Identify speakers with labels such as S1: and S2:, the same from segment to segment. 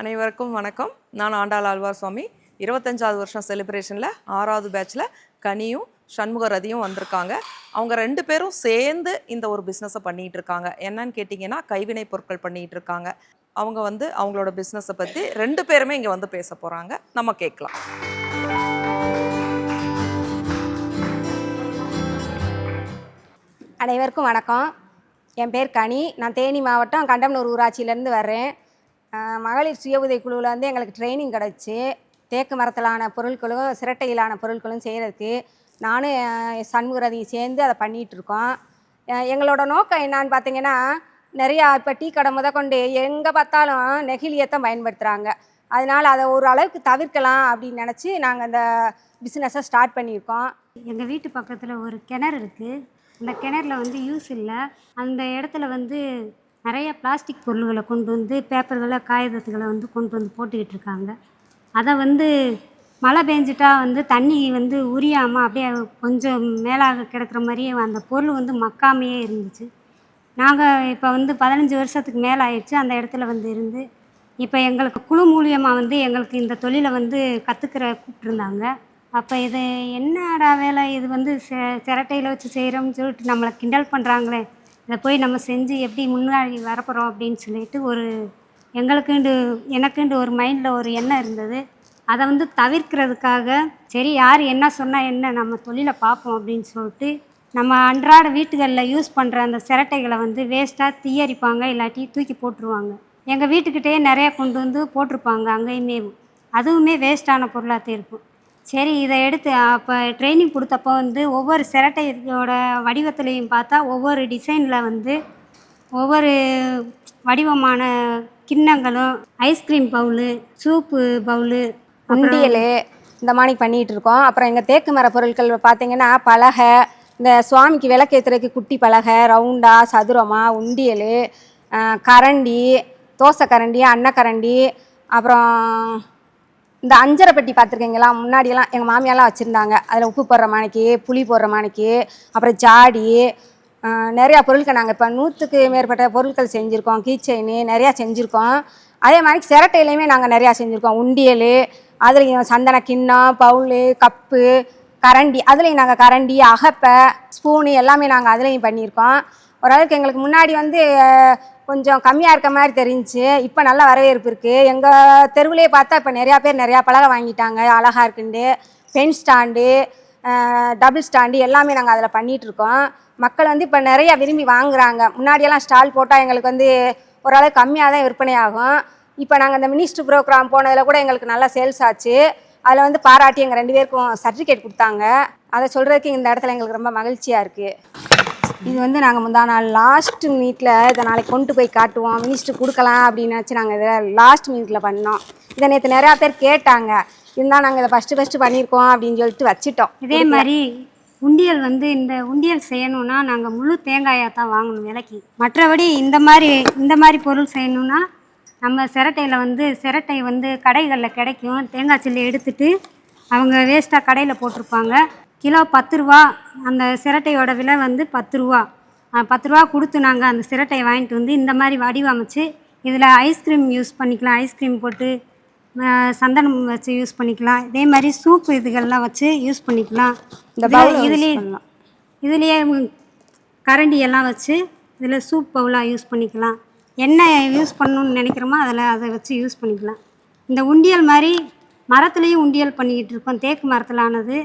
S1: அனைவருக்கும் வணக்கம். நான் ஆண்டாள் ஆழ்வார் சுவாமி. 25வது வருஷம் செலிப்ரேஷனில் 6வது பேட்சில் கனியும் சண்முகரதியும் வந்திருக்காங்க. அவங்க 2 பேரும் சேர்ந்து இந்த ஒரு பிஸ்னஸை பண்ணிகிட்டு இருக்காங்க. என்னன்னு கேட்டிங்கன்னா கைவினை பொருட்கள் பண்ணிகிட்டு இருக்காங்க. அவங்க அவங்களோட பிஸ்னஸை பற்றி 2 பேருமே இங்கே வந்து பேச போகிறாங்க. நம்ம கேட்கலாம்.
S2: அனைவருக்கும் வணக்கம். என் பேர் கனி. நான் தேனி மாவட்டம் கண்டமனூர் ஊராட்சியிலேருந்து வர்றேன். மகளிர் சுய உதவி குழுவில் வந்து எங்களுக்கு ட்ரைனிங் கிடச்சி தேக்கு மரத்திலான பொருட்களும் சிரட்டையிலான பொருட்களும் செய்கிறதுக்கு நானும் சண்முகரதியும் சேர்ந்து அதை பண்ணிகிட்ருக்கோம். எங்களோட நோக்கம் என்னான்னு பார்த்தீங்கன்னா, நிறையா இப்போ டீ கடை முதற்கொண்டு எங்கே பார்த்தாலும் நெகிழியத்தை பயன்படுத்துகிறாங்க. அதனால் அதை ஒரு அளவுக்கு தவிர்க்கலாம் அப்படின்னு நினச்சி நாங்கள் அந்த பிஸ்னஸை ஸ்டார்ட் பண்ணியிருக்கோம்.
S3: எங்கள் வீட்டு பக்கத்தில் ஒரு கிணறு இருக்குது. அந்த கிணறுல வந்து யூஸ் இல்லை. அந்த இடத்துல வந்து நிறைய பிளாஸ்டிக் பொருள்களை கொண்டு வந்து பேப்பர்களை காகிதத்துகளை வந்து கொண்டு வந்து போட்டுக்கிட்டு இருக்காங்க. அதை வந்து மழை பெஞ்சிட்டா வந்து தண்ணி வந்து உரியாமல் அப்படியே கொஞ்சம் மேலாக கிடக்கிற மாதிரியே அந்த பொருள் வந்து மக்காமையே இருந்துச்சு. நாங்கள் இப்போ வந்து 15 வருஷத்துக்கு மேலே ஆயிடுச்சு அந்த இடத்துல வந்து இருந்து. இப்போ எங்களுக்கு குழு மூலியமாக வந்து எங்களுக்கு இந்த தொழிலை வந்து கூப்பிட்ருந்தாங்க. அப்போ இது என்னடா வேலை, இது வந்து சிரட்டையில் வச்சு செய்கிறோம்னு சொல்லிட்டு நம்மளை கிண்டல் பண்ணுறாங்களே, இதை போய் நம்ம செஞ்சு எப்படி முன்னாடி வரப்போகிறோம் அப்படின்னு சொல்லிட்டு எனக்குண்டு ஒரு மைண்டில் ஒரு எண்ணம் இருந்தது. அதை வந்து தவிர்க்கிறதுக்காக சரி யார் என்ன சொன்னால் என்ன, நம்ம தொழிலை பார்ப்போம் அப்படின்னு சொல்லிட்டு நம்ம அன்றாட வீட்டுகளில் யூஸ் பண்ணுற அந்த சிரட்டைகளை வந்து வேஸ்ட்டாக தீயரிப்பாங்க, இல்லாட்டி தூக்கி போட்டுருவாங்க. எங்கள் வீட்டுக்கிட்டேயே நிறையா கொண்டு வந்து போட்டிருப்பாங்க. அங்கேயுமே அதுவுமே வேஸ்ட்டான பொருளாக இருக்கும். சரி இதை எடுத்து அப்போ ட்ரைனிங் கொடுத்தப்போ வந்து ஒவ்வொரு சிரட்டையோட வடிவத்துலேயும் பார்த்தா ஒவ்வொரு டிசைனில் வந்து ஒவ்வொரு வடிவமான கிண்ணங்களும், ஐஸ்கிரீம் பவுலு, சூப்பு பவுலு,
S2: உண்டியல் இந்த மாதிரி பண்ணிகிட்ருக்கோம். அப்புறம் எங்கள் தேக்கு மர பொருட்கள் பார்த்திங்கன்னா பலகை, இந்த சுவாமிக்கு விளக்கேற்றுறதுக்கு குட்டி பலகை, ரவுண்டாக சதுரமாக, உண்டியல், கரண்டி, தோசை கரண்டி, அன்னக்கரண்டி, அப்புறம் இந்த அஞ்சரை பெட்டி பார்த்துருக்கீங்களா, முன்னாடியெல்லாம் எங்கள் மாமியாலாம் வச்சுருந்தாங்க. அதில் உப்பு போடுற மாணிக்கு, புளி போடுற மாணிக்கு, அப்புறம் ஜாடி, நிறையா பொருட்கள் நாங்கள் இப்போ 100க்கு மேற்பட்ட பொருட்கள் செஞ்சுருக்கோம். கீ செயின் நிறையா செஞ்சுருக்கோம். அதே மாதிரி சிரட்டையிலையுமே நாங்கள் நிறையா செஞ்சுருக்கோம். உண்டியல், அதுலேயும் சந்தன கிண்ணம், பவுலு, கப்பு, கரண்டி, அதுலேயும் நாங்கள் கரண்டி, அகப்பை, ஸ்பூனு எல்லாமே நாங்கள் அதுலேயும் பண்ணியிருக்கோம். ஓரளவுக்கு எங்களுக்கு முன்னாடி வந்து கொஞ்சம் கம்மியாக இருக்க மாதிரி தெரிஞ்சிச்சு. இப்போ நல்ல வரவேற்பு இருக்குது. எங்கள் தெருவிலே பார்த்தா இப்போ நிறையா பேர் நிறையா பலகை வாங்கிட்டாங்க. அழகாக இருக்குண்டு பென் ஸ்டாண்டு, டபுள் ஸ்டாண்டு எல்லாமே நாங்கள் அதில் பண்ணிகிட்ருக்கோம். மக்கள் வந்து இப்போ நிறையா விரும்பி வாங்குகிறாங்க. முன்னாடியெல்லாம் ஸ்டால் போட்டால் எங்களுக்கு வந்து ஓரளவு கம்மியாக தான் விற்பனை ஆகும். இப்போ நாங்கள் இந்த மினிஸ்டர் ப்ரோக்ராம் போனதில் கூட எங்களுக்கு நல்லா சேல்ஸ் ஆச்சு. அதில் வந்து பாராட்டி எங்கள் 2 பேருக்கும் சர்டிஃபிகேட் கொடுத்தாங்க. அதை சொல்கிறதுக்கு இந்த இடத்துல எங்களுக்கு ரொம்ப மகிழ்ச்சியாக இருக்குது. இது வந்து நாங்கள் முந்தா நாள் லாஸ்ட் மினிட்ல இதை நாளைக்கு கொண்டு போய் காட்டுவோம், மினிஸ்டர் கொடுக்கலாம் அப்படின்னு நினச்சி நாங்கள் இதை லாஸ்ட் மினிட்ல பண்ணோம். இதை நேற்று நிறையா பேர் கேட்டாங்க. இருந்தால் நாங்கள் இதை ஃபஸ்ட்டு பண்ணியிருக்கோம் அப்படின்னு சொல்லிட்டு வச்சுட்டோம்.
S3: இதே மாதிரி உண்டியல் வந்து இந்த உண்டியல் செய்யணும்னா நாங்கள் முழு தேங்காயாக தான் வாங்கணும் விலைக்கு. மற்றபடி இந்த மாதிரி பொருள் செய்யணும்னா நம்ம சிரட்டை வந்து கடைகளில் கிடைக்கும். தேங்காய் சில்லு எடுத்துகிட்டு அவங்க வேஸ்ட்டாக கடையில் போட்டிருப்பாங்க. கிலோ 10 ரூபா. அந்த சிரட்டையோட விலை வந்து 10 ரூபா. 10 ரூபா கொடுத்து நாங்கள் அந்த சிரட்டையை வாங்கிட்டு வந்து இந்த மாதிரி வடிவமைச்சு இதில் ஐஸ்கிரீம் யூஸ் பண்ணிக்கலாம். ஐஸ்கிரீம் போட்டு சந்தனம் வச்சு யூஸ் பண்ணிக்கலாம். இதே மாதிரி சூப்பு இதுகள்லாம் வச்சு யூஸ் பண்ணிக்கலாம். இதுலேயே கரண்டி எல்லாம் வச்சு இதில் சூப் பவுலாக யூஸ் பண்ணிக்கலாம். என்ன யூஸ் பண்ணணும்னு நினைக்கிறோமோ அதை வச்சு யூஸ் பண்ணிக்கலாம். இந்த உண்டியல் மாதிரி மரத்துலேயும் உண்டியல் பண்ணிக்கிட்டு இருக்கோம். தேக்கு மரத்திலானது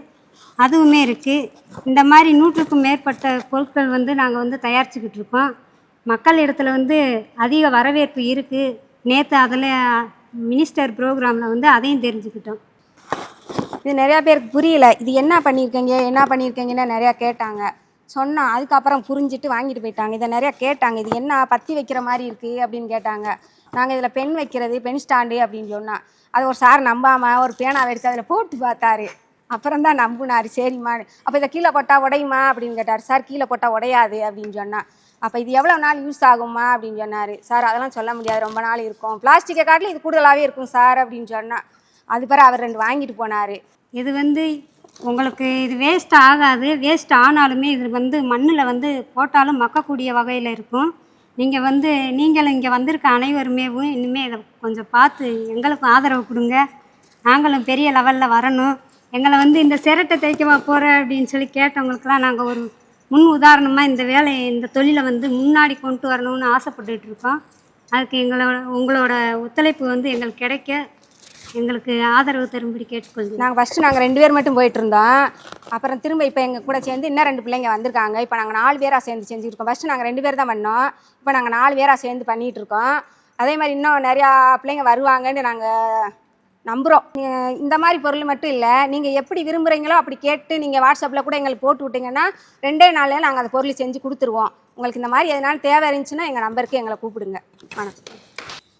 S3: அதுவுமே இருக்குது. இந்த மாதிரி 100க்கும் மேற்பட்ட பொருட்கள் வந்து நாங்கள் வந்து தயாரிச்சுக்கிட்டு இருக்கோம். மக்கள் இடத்துல வந்து அதிக வரவேற்பு இருக்குது. நேற்று அதில் மினிஸ்டர் ப்ரோக்ராமில் வந்து அதையும் தெரிஞ்சுக்கிட்டோம்.
S2: இது நிறையா பேருக்கு புரியல. இது என்ன பண்ணியிருக்கீங்கன்னு நிறையா கேட்டாங்க. சொன்னால் அதுக்கப்புறம் புரிஞ்சுட்டு வாங்கிட்டு போயிட்டாங்க. இதை நிறையா கேட்டாங்க, இது என்ன பற்றி வைக்கிற மாதிரி இருக்குது அப்படின்னு கேட்டாங்க. நாங்கள் இதில் பென் வைக்கிறது, பென் ஸ்டாண்டு அப்படின்னு சொன்னால் அது ஒரு சார் நம்பாமல் ஒரு பேனாவை எடுத்து அதில் போட்டு பார்த்தாரு. அப்புறம் தான் நம்பினார். சரிம்மான்னு. அப்போ இதை கீழே போட்டால் உடையுமா அப்படின்னு கேட்டார். சார் கீழே போட்டால் உடையாது அப்படின்னு சொன்னால். அப்போ இது எவ்வளோ நாள் யூஸ் ஆகுமா அப்படின்னு சொன்னார். சார் அதெல்லாம் சொல்ல முடியாது, ரொம்ப நாள் இருக்கும், பிளாஸ்டிக்கை காட்டில் இது கூடுதலாகவே இருக்கும் சார் அப்படின்னு சொன்னால். அது பிறகு அவர் 2 வாங்கிட்டு போனார்.
S3: இது வந்து உங்களுக்கு இது வேஸ்ட் ஆகாது. வேஸ்ட் ஆனாலுமே இது வந்து மண்ணில் வந்து போட்டாலும் மக்கக்கூடிய வகையில் இருக்கும். நீங்கள் வந்து நீங்களும் இங்கே வந்திருக்க அனைவருமே இனிமேல் இதை கொஞ்சம் பார்த்து எங்களுக்கும் ஆதரவு கொடுங்க. நாங்களும் பெரிய லெவலில் வரணும். எங்களை வந்து இந்த சிரட்டை தைக்கவா போகிற அப்படின்னு சொல்லி கேட்டவங்களுக்கெல்லாம் நாங்கள் ஒரு முன் உதாரணமாக இந்த வேலையை இந்த தொழிலை வந்து முன்னாடி கொண்டு வரணும்னு ஆசைப்பட்டுட்டு இருக்கோம். அதுக்கு உங்களோட ஒத்துழைப்பு வந்து எங்களுக்கு கிடைக்க எங்களுக்கு ஆதரவு தரும்படி கேட்டுக்கொள்கிறேன்.
S2: நாங்கள் 2 பேர் மட்டும் போயிட்டு இருந்தோம். அப்புறம் திரும்ப இப்போ எங்கள் கூட சேர்ந்து இன்னும் 2 பிள்ளைங்க வந்திருக்காங்க. இப்போ நாங்கள் 4 பேராக சேர்ந்து செஞ்சுருக்கோம். ஃபஸ்ட்டு நாங்கள் 2 பேர் தான் பண்ணோம். இப்போ நாங்கள் 4 பேராக சேர்ந்து பண்ணிகிட்டு இருக்கோம். அதே மாதிரி இன்னும் நிறையா பிள்ளைங்க வருவாங்கன்னு நாங்கள் நம்புகிறோம். இந்த மாதிரி பொருள் மட்டும் இல்லை, நீங்கள் எப்படி விரும்புகிறீங்களோ அப்படி கேட்டு நீங்கள் வாட்ஸ்அப்பில் கூட எங்களுக்கு போட்டு விட்டிங்கன்னா 2 நாளில் நாங்கள் அந்த பொருள் செஞ்சு கொடுத்துருவோம். உங்களுக்கு இந்த மாதிரி எதனாலும் தேவை இருந்துச்சுன்னா எங்கள் நம்பருக்கு எங்களை கூப்பிடுங்க. வணக்கம்.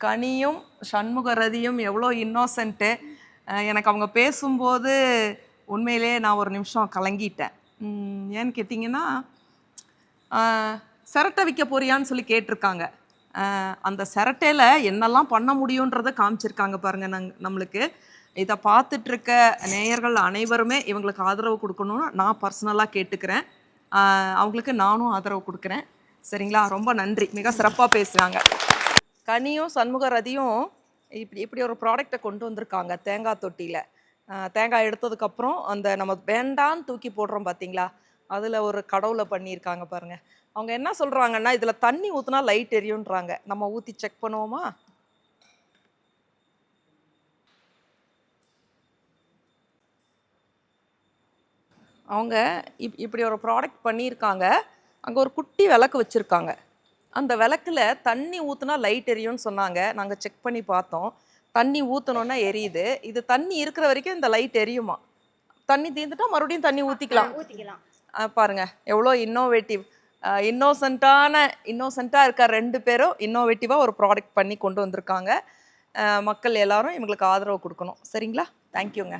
S1: கனியும் சண்முகரதியும் எவ்வளோ இன்னோசன்ட்டு. எனக்கு அவங்க பேசும்போது உண்மையிலே நான் ஒரு நிமிஷம் கலங்கிட்டேன். ஏன்னு கேட்டிங்கன்னா, சிரட்டை விற்க போறியான்னு சொல்லி கேட்டிருக்காங்க. அந்த சிரட்டையில் என்னெல்லாம் பண்ண முடியுன்றதை காமிச்சிருக்காங்க பாருங்கள். நம்மளுக்கு இதை பார்த்துட்ருக்க நேயர்கள் அனைவருமே இவங்களுக்கு ஆதரவு கொடுக்கணும்னு நான் பர்சனலாக கேட்டுக்கிறேன். அவங்களுக்கு நானும் ஆதரவு கொடுக்குறேன். சரிங்களா? ரொம்ப நன்றி. மிக சிறப்பாக பேசுனாங்க. கனியும் சண்முகரதியும் இப்படி ஒரு ப்ராடக்டை கொண்டு வந்திருக்காங்க. தேங்காய் தொட்டியில் தேங்காய் எடுத்ததுக்கப்புறம் அந்த நம்ம வேண்டான்னு தூக்கி போடுறோம் பார்த்தீங்களா, அதில் ஒரு கடவுளை பண்ணியிருக்காங்க பாருங்கள். அவங்க என்ன சொல்கிறாங்கன்னா, இதில் தண்ணி ஊற்றுனா லைட் எரியுன்றாங்க. நம்ம ஊற்றி செக் பண்ணுவோமா? அவங்க இப்படி ஒரு ப்ராடக்ட் பண்ணியிருக்காங்க. அங்கே ஒரு குட்டி விளக்கு வச்சுருக்காங்க. அந்த விளக்கில் தண்ணி ஊற்றுனா லைட் எரியும்னு சொன்னாங்க. நாங்கள் செக் பண்ணி பார்த்தோம். தண்ணி ஊற்றணுன்னா எரியுது. இது தண்ணி இருக்கிற வரைக்கும் இந்த லைட் எரியுமா? தண்ணி தீர்ந்துட்டா மறுபடியும் தண்ணி ஊற்றிக்கலாம். பாருங்கள் எவ்வளோ இன்னோசென்ட்டாக இருக்க 2 பேரும் இன்னோவேட்டிவாக ஒரு ப்ராடக்ட் பண்ணி கொண்டு வந்திருக்காங்க. மக்கள் எல்லாரும் இவங்களுக்கு ஆதரவு கொடுக்கணும். சரிங்களா? தேங்க்யூங்க.